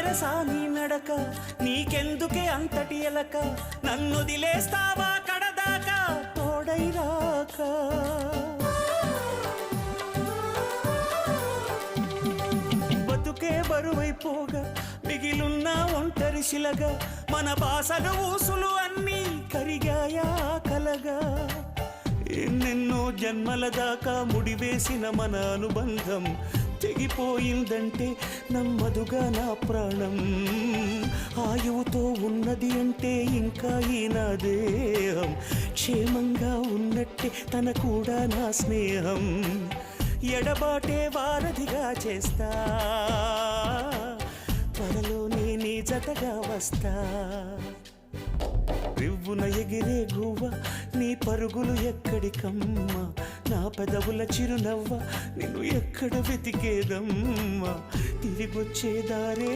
వెరసా నీ నడక, నీకెందుకే అంతటి ఎలక, నన్నొదిలేస్తావా కడదాకా తోడై రాక. బతుకే బరువైపోగా మిగిలున్న ఒంటరి శిలగా, మన బాసలు ఊసులు అన్నీ కరిగాయా కలగా. ఎన్నెన్నో జన్మల దాకా ముడివేసిన మన అనుబంధం తెగిపోయిందంటే నమ్మదుగా నా ప్రాణం. ఆయువుతో ఉన్నది అంటే ఇంకా ఈ నా దేహం క్షేమంగా ఉన్నట్టే తన కూడా నా స్నేహం. ఎడబాటే వారధిగా చేస్తా, త్వరలోనే నీ జతగా వస్తా. రివ్వున ఎగిరే గువ్వ నీ పరుగులు ఎక్కడికమ్మా, నా పెదవుల చిరునవ్వ నిన్ను ఎక్కడ వెతికేదమ్మా. తిరిగొచ్చే దారే